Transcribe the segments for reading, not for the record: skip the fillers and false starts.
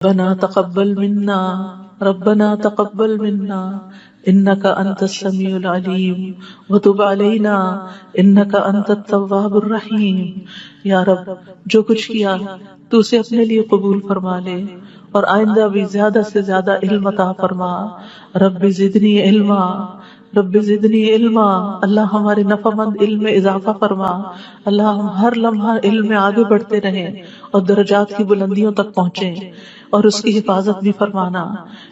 ربنا تقبل منا ربنا تقبل منا انك انت السميع العليم وتب علينا انك انت التواب الرحيم۔ یا رب جو کچھ کیا تو اسے اپنے لیے قبول فرما لے اور آئندہ بھی زیادہ سے زیادہ علم عطا فرما۔ رب زدنی علما رب زدنی علما، اللہ ہمارے نفع مند علم میں اضافہ فرما۔ اللہ ہم ہر لمحہ علم میں آگے بڑھتے رہیں اور درجات کی بلندیوں تک پہنچیں اور اس کی حفاظت بھی فرمانا۔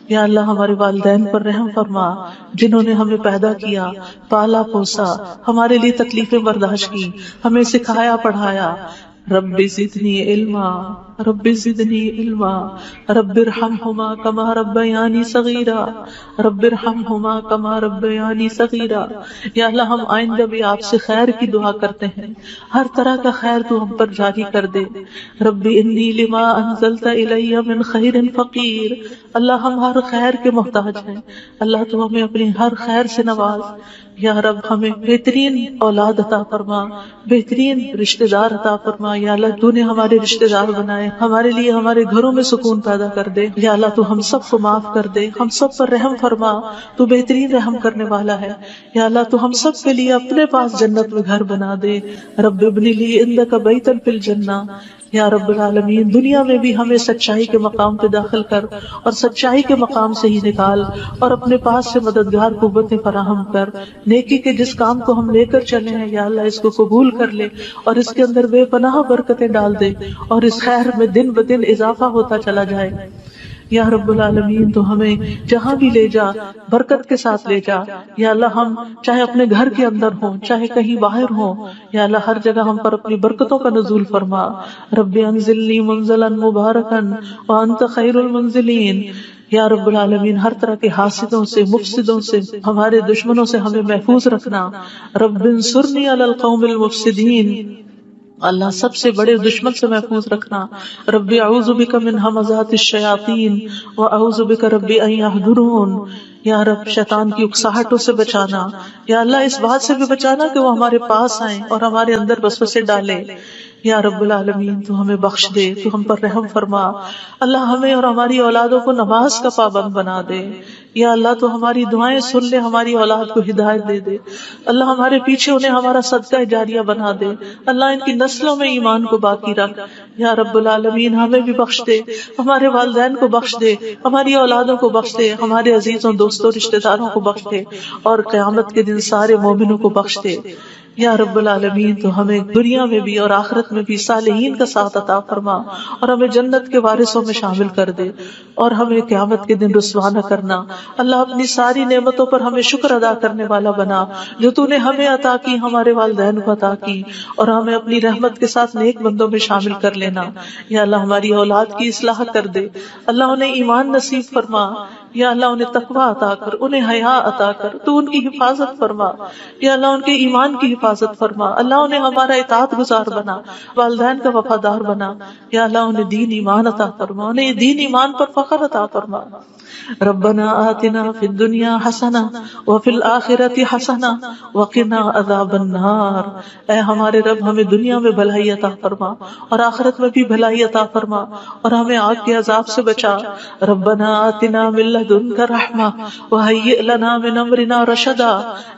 یا اللہ ہمارے والدین پر رحم فرما جنہوں نے ہمیں پیدا کیا، پالا پوسا، ہمارے لیے تکلیفیں برداشت کی، ہمیں سکھایا پڑھایا۔ رب زدنی علما رب زدنی علما رب ارحمہما کما ربیانی صغیرا رب ارحمہما کما ربیانی صغیرا۔ یا اللہ ہم آئندہ بھی آپ سے خیر کی دعا کرتے ہیں، ہر طرح کا خیر تو ہم پر جاری کر دے۔ رب انی لما انزلت الی من خیر فقیر، اللہ ہم ہر خیر کے محتاج ہیں، اللہ تو ہمیں اپنی ہر خیر سے نواز۔ یا رب ہمیں بہترین اولاد عطا فرما، بہترین رشتہ دار عطا فرما۔ یا اللہ تو نے ہمارے رشتہ دار بنائے، ہمارے لیے ہمارے گھروں میں سکون پیدا کر دے۔ یا اللہ تو ہم سب کو معاف کر دے، ہم سب پر رحم فرما، تو بہترین رحم کرنے والا ہے۔ یا اللہ تو ہم سب کے لیے اپنے پاس جنت میں گھر بنا دے۔ رب ابن لی عندک بیتا فی الجنہ۔ یا رب العالمین دنیا میں بھی ہمیں سچائی کے مقام پہ داخل کر اور سچائی کے مقام سے ہی نکال، اور اپنے پاس سے مددگار قوتیں فراہم کر۔ نیکی کے جس کام کو ہم لے کر چلے ہیں یا اللہ اس کو قبول کر لے اور اس کے اندر بے پناہ برکتیں ڈال دے اور اس خیر میں دن بدن اضافہ ہوتا چلا جائے۔ یا رب العالمین تو ہمیں جہاں بھی لے جا برکت کے ساتھ لے جا۔ یا اللہ ہم چاہے اپنے گھر کے اندر ہوں چاہے کہیں باہر ہوں، یا اللہ ہر جگہ ہم پر اپنی برکتوں کا نزول فرما۔ رب انزلنی منزلا مبارکا وانت خیر المنزلین۔ یا رب العالمین ہر طرح کے حاسدوں سے، مفسدوں سے، ہمارے دشمنوں سے ہمیں محفوظ رکھنا۔ رب انصرنی علی القوم المفسدین، اللہ سب سے بڑے دشمن سے محفوظ رکھنا۔ رب اعوذ بک من ہمزات الشیاطین واعوذ بک رب ان یحضرون۔ یا رب شیطان کی اکساہٹوں سے بچانا، یا اللہ اس بات سے بھی بچانا کہ وہ ہمارے پاس آئیں اور ہمارے اندر وسوسے ڈالیں۔ یا رب العالمین تو ہمیں بخش دے، تو ہم پر رحم فرما۔ اللہ ہمیں اور ہماری اولادوں کو نماز کا پابند بنا دے۔ یا اللہ تو ہماری دعائیں سن لے، ہماری اولاد کو ہدایت دے دے۔ اللہ ہمارے پیچھے انہیں ہمارا صدقہ جاریہ بنا دے۔ اللہ ان کی نسلوں میں ایمان کو باقی رکھ۔ یا رب العالمین ہمیں بھی بخش دے، ہمارے والدین کو بخش دے، ہماری اولادوں کو بخش دے، ہمارے عزیزوں دوستوں رشتہ داروں کو بخش دے، اور قیامت کے دن سارے مومنوں کو بخش دے۔ یا رب العالمین تو ہمیں دنیا میں بھی اور آخرت میں بھی صالحین کا ساتھ عطا فرما اور ہمیں جنت کے وارثوں میں شامل کر دے، اور ہمیں قیامت کے دن رسوا نہ کرنا۔ اللہ اپنی ساری نعمتوں پر ہمیں شکر ادا کرنے والا بنا، جو تو نے ہمیں عطا کی، ہمارے والدین کو عطا کی، اور ہمیں اپنی رحمت کے ساتھ نیک بندوں میں شامل کر لینا۔ یا اللہ ہماری اولاد کی اصلاح کر دے، اللہ انہیں ایمان نصیب فرما۔ یا اللہ انہیں تقوی عطا کر، انہیں حیا عطا کر، تو ان کی حفاظت فرما۔ یا اللہ ان کے ایمان کی حفاظت فرما، اللہ انہیں ہمارا اطاعت گزار بنا، والدین کا وفادار بنا۔ یا اللہ انہیں دین ایمان عطا فرما، انہیں دین ایمان پر فخر عطا فرما۔ ربنا آتنا فی الدنیا حسنہ وفی الآخرۃ حسنہ وقنا عذاب النار۔ اے ہمارے رب ہمیں دنیا میں بھلائی عطا فرما اور آخرت میں بھی بھلائی عطا فرما، اور ہمیں آگ کے عذاب سے بچا۔ ربنا آتنا من لدنک رحمہ وہیئ لنا من امرنا رشدا۔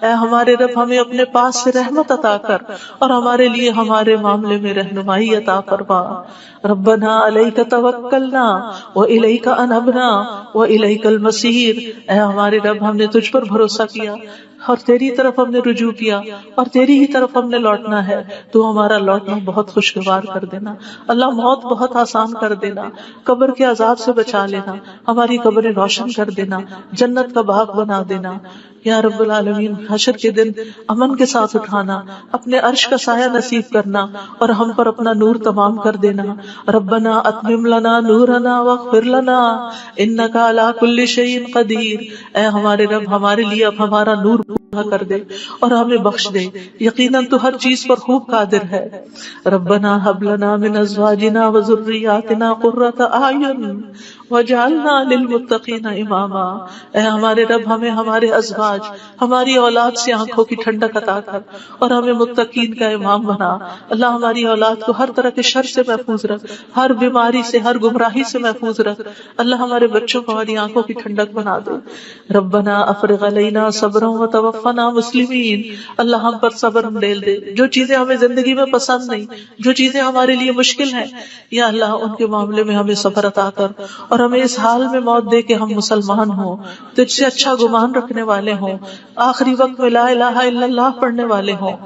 اے ہمارے رب ہمیں اپنے پاس سے رحمت عطا کر اور ہمارے لیے ہمارے معاملے میں رہنمائی عطا فرما۔ ربنا علیک توکلنا والیک انبنا والیک المصیر۔ اے ہمارے رب ہم نے تجھ پر بھروسہ کیا اور تیری طرف ہم نے رجوع کیا اور تیری ہی طرف ہم نے لوٹنا ہے، تو ہمارا لوٹنا بہت خوشگوار کر دینا۔ اللہ موت بہت آسان کر دینا، قبر کے عذاب سے بچا لینا، ہماری قبریں روشن کر دینا، جنت کا باغ بنا دینا۔ یا رب العالمین حشر کے دن امن کے ساتھ اٹھانا، اپنے عرش کا سایہ نصیب کرنا اور ہم پر اپنا نور تمام کر دینا۔ ربنا اتمم لنا نورنا واغفر لنا انک علی کل شیء قدیر۔ اے ہمارے رب ہمارے لیے اب ہمارا نور پورا کر دے اور ہمیں بخش دے، یقیناً تو ہر چیز پر خوب قادر ہے۔ ربنا هب لنا من ازواجنا وذرياتنا قرة اعین وجعلنا للمتقین اماما۔ اے ہمارے رب، ہمیں ہمارے ازواج، ہماری اولاد سے آنکھوں کی ٹھنڈک عطا کر اور ہمیں متقین کا امام بنا۔ اللہ ہماری اولاد کو ہر طرح کے شر سے محفوظ رکھ، ہر بیماری سے، ہر گمراہی سے محفوظ رکھ۔ اللہ ہمارے بچوں کو ہماری آنکھوں کی ٹھنڈک بنا دے۔ ربنا افرغ علینا صبرا وتوفنا مسلمین۔ اللہ ہم پر صبر ڈیل دے، جو چیزیں ہمیں زندگی میں پسند نہیں، جو چیزیں ہمارے لیے مشکل ہیں، یا اللہ ان کے معاملے میں ہمیں صبر عطا کر اور ہمیں اس حال میں موت دے کہ ہم مسلمان ہوں، تجھ سے اچھا گمان رکھنے والے ہوں، آخری وقت میں لا الہ الا اللہ پڑھنے والے ہوں۔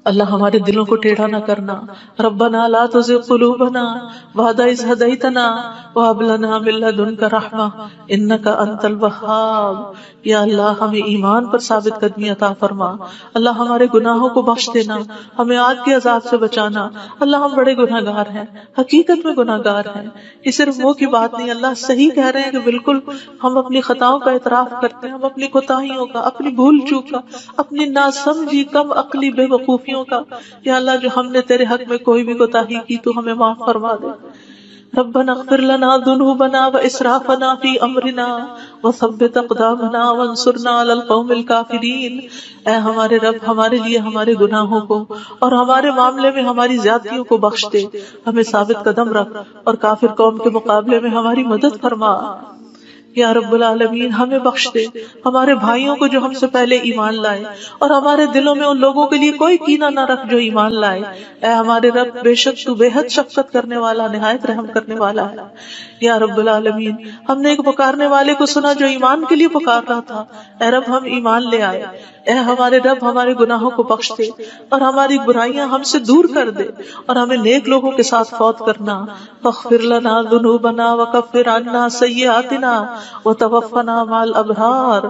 اللہ ہمارے دلوں کو ٹیڑھا نہ کرنا۔ ربنا لا تزغ قلوبنا بعد اذ ہدیتنا وہب لنا من لدنک رحمہ انک انت الوہاب۔ یا اللہ ہمیں ایمان پر ثابت قدمی عطا فرما۔ اللہ ہمارے گناہوں کو بخش دینا، ہمیں آگ کے عذاب سے بچانا۔ اللہ ہم بڑے گناہ گار ہیں، حقیقت میں گناہ گار ہیں، یہ صرف وہ کی بات نہیں، اللہ صحیح کہہ رہے ہیں کہ بالکل ہم اپنی خطاؤں کا اعتراف کرتے ہیں، ہم اپنی کوتاہیوں کا، اپنی بھول چوک کا، اپنی ناسمجھی کم عقلی بے وقوفی کا۔ یا اللہ جو ہم نے تیرے حق میں کوئی بھی کوتاہی کی تو ہمیں معاف فرما دے۔ ربنا اغفر لنا ذنوبنا واسرافنا فی امرنا وثبت اقدامنا وانصرنا علی القوم الکافرین۔ اے ہمارے رب، ہمارے لیے ہمارے گناہوں کو اور ہمارے معاملے میں ہماری زیادتیوں کو بخش دے، ہمیں ثابت قدم رکھ اور کافر قوم کے مقابلے میں ہماری مدد فرما۔ یا رب العالمین ہمیں بخش دے، ہمارے بھائیوں کو جو ہم سے پہلے ایمان لائے، اور ہمارے دلوں میں ان لوگوں کے لیے کوئی کینہ نہ رکھ جو ایمان لائے۔ اے ہمارے رب، بے شک تو بے حد شفقت کرنے والا، نہایت رحم کرنے والا ہے۔ یا رب العالمین ہم نے ایک پکارنے والے کو سنا جو ایمان کے لیے پکار رہا تھا، اے رب ہم ایمان لے آئے۔ اے ہمارے رب، ہمارے گناہوں کو بخش دے اور ہماری برائیاں ہم سے دور کر دے اور ہمیں نیک لوگوں کے ساتھ فوت کرنا۔ فاغفر لنا ذنوبنا وکفر عنا سیئاتنا وتوفنا مع الابرار۔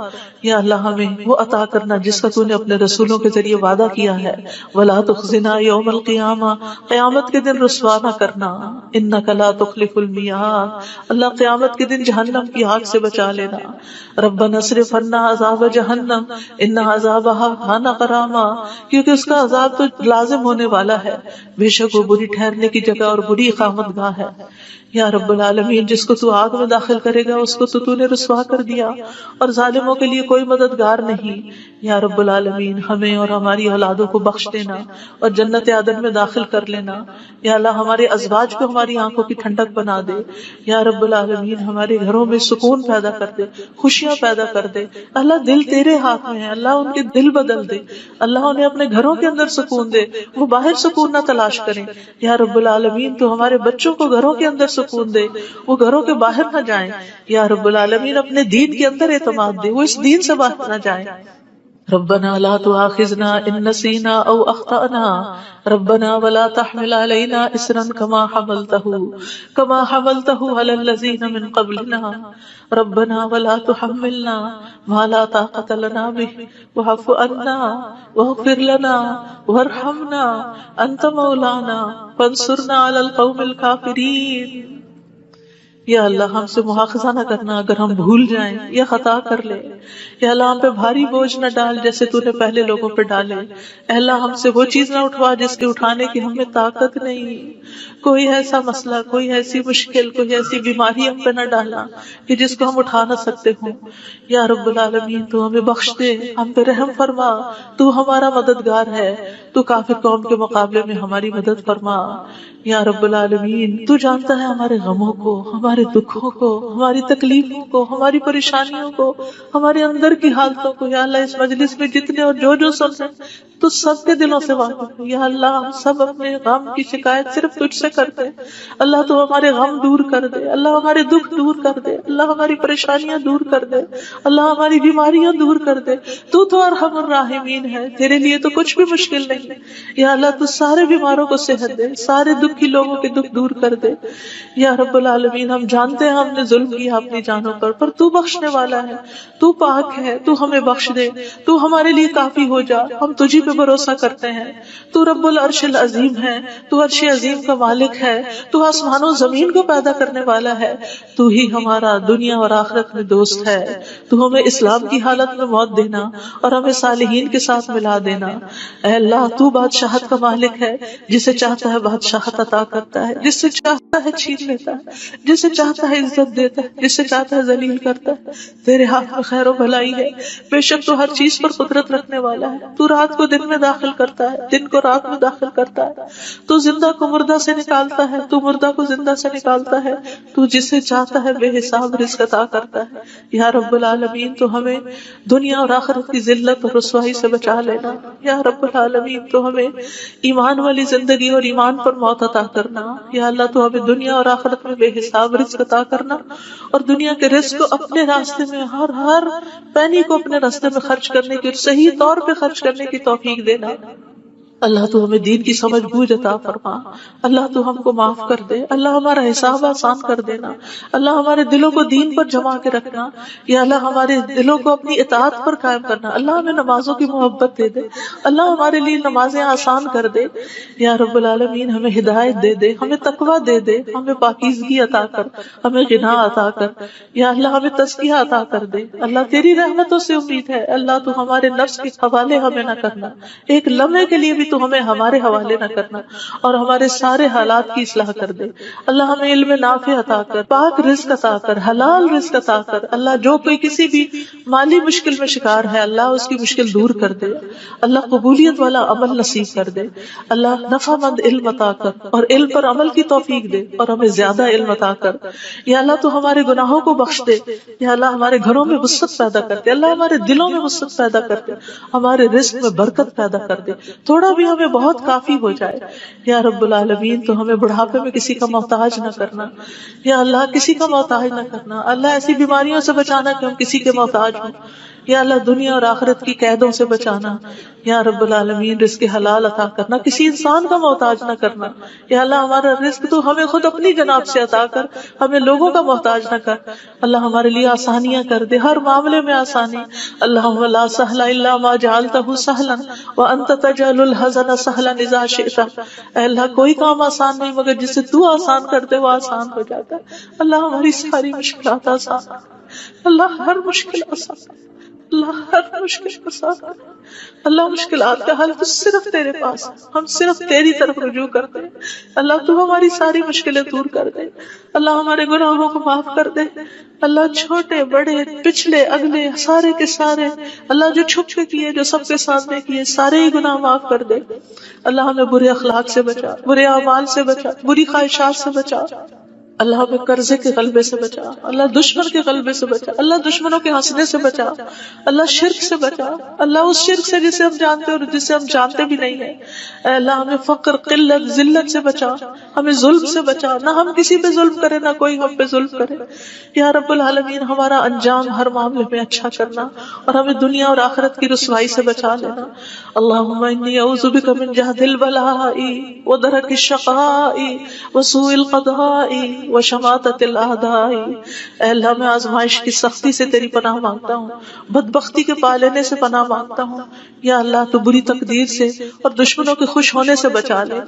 یا اللہ ہمیں وہ عطا کرنا جس کا تو نے اپنے رسولوں کے ذریعے وعدہ کیا ہے۔ ولا تخزنا یوم القیامہ، قیامت کے دن رسوا نہ کرنا۔ انک لا تخلف المیعاد، اللہ قیامت کے دن جہنم کی آگ سے بچا لینا۔ ربنا اصرف عنا عذاب جہنم ان عذابها کان غراما، کیونکہ اس کا عذاب تو لازم ہونے والا ہے، بے شک وہ بری ٹھہرنے کی جگہ اور بری اقامت گاہ ہے۔ یا رب العالمین جس کو تو آگ میں داخل کرے گا اس کو تو نے رسوا کر دیا، اور ظالموں کے لیے کوئی مددگار نہیں۔ یا رب العالمین ہمیں اور ہماری اولادوں کو بخش دینا اور جنت عدن میں داخل کر لینا۔ یا اللہ ہمارے ازواج کو ہماری آنکھوں کی ٹھنڈک بنا دے۔ یا رب العالمین ہمارے گھروں میں سکون پیدا کر دے، خوشیاں پیدا کر دے۔ اللہ دل تیرے ہاتھ میں ہے، اللہ ان کے دل بدل دے، اللہ انہیں اپنے گھروں کے اندر سکون دے، وہ باہر سکون نہ تلاش کریں۔ یا رب العالمین تو ہمارے بچوں کو گھروں کے اندر سکون دے، وہ گھروں کے باہر نہ جائیں۔ یا رب العالمین اپنے دین کے اندر اعتماد دے، وہ اس دین سے باہر نہ جائیں۔ ربنا لا تؤاخذنا ان نسينا او اخطأنا ربنا ولا تحمل علينا اصرا كما حملته على الذين من قبلنا ربنا ولا تحملنا ما لا طاقة لنا به واعف عنا واغفر لنا وارحمنا انت مولانا فانصرنا على القوم الكافرين۔ یا اللہ ہم سے مواخذہ نہ کرنا اگر ہم بھول جائیں یا خطا کر لیں۔ یا اللہ ہم پہ بھاری بوجھ نہ ڈال جیسے تو نے پہلے لوگوں پہ ڈالے۔ اے اللہ ہم سے وہ چیز نہ اٹھوا جس کے اٹھانے کی ہمیں طاقت نہیں۔ کوئی ایسا مسئلہ، کوئی ایسی مشکل، کوئی ایسی بیماری ہم پہ نہ ڈالنا کہ جس کو ہم اٹھا نہ سکتے ہوں۔ یا رب العالمین تو ہمیں بخش دے، ہم پہ رحم فرما، تو ہمارا مددگار ہے، تو کافر قوم کے مقابلے میں ہماری مدد فرما۔ یا رب العالمین تو جانتا ہے ہمارے غموں کو، ہمارے دکھوں کو، ہماری تکلیفوں کو، ہماری پریشانیوں کو، ہمارے اندر کی حالتوں کو۔ یا اللہ اس مجلس میں جتنے اور جو سن رہے ہیں تو سب کے دلوں سے واقف ہے۔ یا اللہ ہم سب اپنے غم کی شکایت صرف تجھ سے کرتے ہیں۔ اللہ تو ہمارے غم دور کر دے، اللہ ہمارے دکھ دور کر دے، اللہ ہماری پریشانیاں دور کر دے، اللہ ہماری بیماریاں دور کر دے۔ تو ارحم الراحمین ہے، تیرے لیے تو کچھ بھی مشکل نہیں۔ لے. یا اللہ تو سارے بیماروں کو صحت دے, سارے دکھی لوگوں کے دکھ دور کر دے. یا رب العالمین ہم جانتے ہیں ہم نے ظلم کیا اپنی جانوں پر تو بخشنے والا ہے, تو پاک ہے, تو ہمیں بخش دے, تو ہمارے لیے کافی ہو جا, ہم تجھی پہ بھروسہ کرتے ہیں. تو رب العرش العظیم ہے, تو عرش عظیم کا مالک ہے, تو آسمان و زمین کو پیدا کرنے والا ہے, تو ہی ہمارا دنیا اور آخرت میں دوست ہے. تو ہمیں اسلام کی حالت میں موت دینا اور ہمیں صالحین کے ساتھ ملا دینا. اے اللہ تو بادشاہت کا مالک ہے, جسے چاہتا ہے بادشاہت عطا کرتا ہے, جس سے چاہتا ہے چھین لیتا ہے, جسے چاہتا ہے عزت دیتا ہے, جسے چاہتا ہے ذلیل کرتا ہے. تیرے ہاتھ میں خیر و بھلائی ہے, بے شک تو ہر چیز پر قدرت رکھنے والا ہے. تو رات کو دن میں داخل کرتا ہے, دن کو رات میں داخل کرتا ہے. تو زندہ کو مردہ سے نکالتا ہے, تو مردہ کو زندہ سے نکالتا ہے. تو جسے چاہتا ہے بے حساب رزق عطا کرتا ہے. یا رب العالمین تو ہمیں دنیا اور آخرت کی ذلت اور رسوائی سے بچا لینا. یا رب العالمین تو ہمیں ایمان والی زندگی اور ایمان پر موت عطا کرنا. یا اللہ تو ہمیں دنیا اور آخرت میں بے حساب رزق عطا کرنا, اور دنیا کے رزق کو اپنے راستے میں ہر پینی کو اپنے راستے میں خرچ کرنے کی, صحیح طور پہ خرچ کرنے کی توفیق دینا. اللہ تو ہمیں دین کی سمجھ بوجھ عطا فرما. اللہ تو ہم کو معاف کر دے. اللہ ہمارا حساب آسان کر دینا. اللہ ہمارے دلوں کو دین پر جما کے رکھنا. یا اللہ ہمارے دلوں کو اپنی اطاعت پر قائم کرنا. اللہ ہمیں نمازوں کی محبت دے دے. اللہ ہمارے لیے نمازیں آسان کر دے. یا رب العالمین ہمیں ہدایت دے دے, ہمیں تقویٰ دے دے, ہمیں پاکیزگی عطا کر, ہمیں غنا عطا کر. یا اللہ ہمیں تزکیہ عطا کر دے. اللہ تیری رحمتوں سے امید ہے. اللہ تو ہمارے نفس کے حوالے ہمیں نہ کرنا, ایک لمحے کے لیے بھی تو ہمیں ہمارے حوالے نہ کرنا, اور ہمارے سارے حالات کی اصلاح کر دے. اللہ ہمیں علم نافع عطا کر, پاک رزق عطا کر, حلال رزق عطا کر. اللہ جو کوئی کسی بھی مالی مشکل میں شکار ہے, اللہ اس کی مشکل دور کر دے. اللہ قبولیت والا عمل نصیب کر دے. اللہ نفع مند علم عطا کر, اور علم پر عمل کی توفیق دے, اور ہمیں زیادہ علم عطا کر. یا اللہ تو ہمارے گناہوں کو بخش دے. یا اللہ ہمارے گھروں میں وسعت پیدا کر دے. اللہ ہمارے دلوں میں وسعت پیدا کر دے, ہمارے رزق میں برکت پیدا کر دے. تھوڑا بھی ہمیں بہت کافی ہو جائے. یا رب العالمین تو ہمیں بڑھاپے میں کسی کا محتاج نہ کرنا. یا اللہ کسی کا محتاج نہ کرنا. اللہ ایسی بیماریوں سے بچانا کہ ہم کسی کے محتاج ہوں. یا اللہ دنیا اور آخرت کی قیدوں سے بچانا. یا رب العالمین رزق حلال عطا کرنا, کسی انسان کا محتاج نہ کرنا. یا اللہ ہمارا رزق تو ہمیں خود اپنی جناب سے عطا کر, ہمیں لوگوں کا محتاج نہ کر. اللہ ہمارے لیے آسانیاں کر دے, ہر معاملے میں آسانی. اللہم لا سہل الا ما جعلتہ سہلا وانت تجعل الحزن سہلا اذا شئت. اے اللہ کوئی کام آسان نہیں مگر جسے تو آسان کر دے وہ آسان ہو جاتا ہے. اللہ ہماری ساری مشکلات آسان, اللہ ہر مشکل آسان, اللہ ہر مشکل آسان. اللہ مشکلات کا حل تو صرف تیرے پاس, ہم صرف تیری طرف رجوع کرتے ہیں. اللہ تو ہماری ساری مشکلیں دور کر دے. اللہ ہمارے گناہوں کو معاف کر دے. اللہ چھوٹے بڑے پچھلے اگلے سارے کے سارے, اللہ جو چھپ کے کیے جو سب کے سامنے کیے, سارے ہی گناہ معاف کر دے. اللہ ہمیں برے اخلاق سے بچا, برے اعمال سے بچا, بری خواہشات سے بچا. اللہ ہمیں قرضے کے غلبے سے بچا. اللہ دشمن کے غلبے سے بچا. اللہ دشمنوں کے ہنسنے سے بچا. اللہ شرک سے بچا. اللہ اس شرک سے جسے ہم جانتے اور جسے ہم جانتے بھی نہیں ہیں. اے اللہ ہمیں فقر, قلت, ذلت سے بچا. ہمیں ظلم سے بچا, نہ ہم کسی پہ ظلم کرے نہ کوئی ہم پہ ظلم کرے. یا رب العالمین ہمارا انجام ہر معاملے میں اچھا کرنا, اور ہمیں دنیا اور آخرت کی رسوائی سے بچا لینا. اللہم انی اعوذ بک من جہد البلاء ودرک الشقاء وسوء القضاء وشماتت الاعداء. اے اللہ میں آزمائش کی سختی سے تیری پناہ مانگتا ہوں, بدبختی کے پا لینے سے پناہ مانگتا ہوں. یا اللہ تو بری تقدیر سے اور دشمنوں کے خوش ہونے سے بچا لے.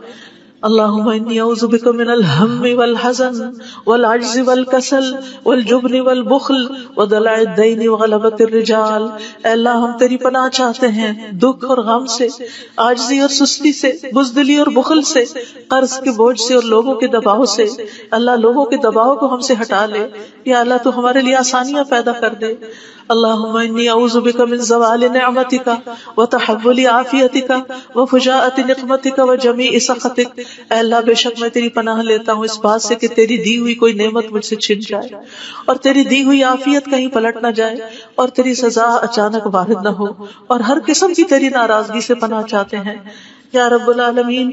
اللہم انی اعوذ بک من الہم والحزن والعجز والکسل والجبن والبخل ودلع الدین وغلبۃ الرجال. اے اللہ ہم تیری پناہ چاہتے ہیں دکھ اور غم سے, عاجزی اور سستی سے, بزدلی اور بخل سے, قرض کے بوجھ سے اور لوگوں کے دباؤ سے. اللہ لوگوں کے دباؤ کو ہم سے ہٹا لے. یا اللہ تو ہمارے لیے آسانیاں پیدا کر دے. اللہم انی اعوذ بک من زوال نعمتک وتحول عافیتک وفجاءۃ نقمتک وجمیع سخطک. اے اللہ بے شک میں تیری پناہ لیتا ہوں اس بات سے کہ تیری دی ہوئی کوئی نعمت مجھ سے چھن جائے, اور تیری دی ہوئی عافیت کہیں پلٹ نہ جائے, اور تیری سزا اچانک وارد نہ ہو, اور ہر قسم کی تیری ناراضگی سے پناہ چاہتے ہیں. یا رب العالمین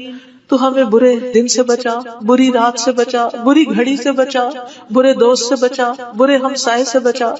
تو ہمیں برے دن سے بچا, بری رات سے بچا, بری گھڑی سے بچا, برے دوست سے بچا, برے ہمسائے سے بچا.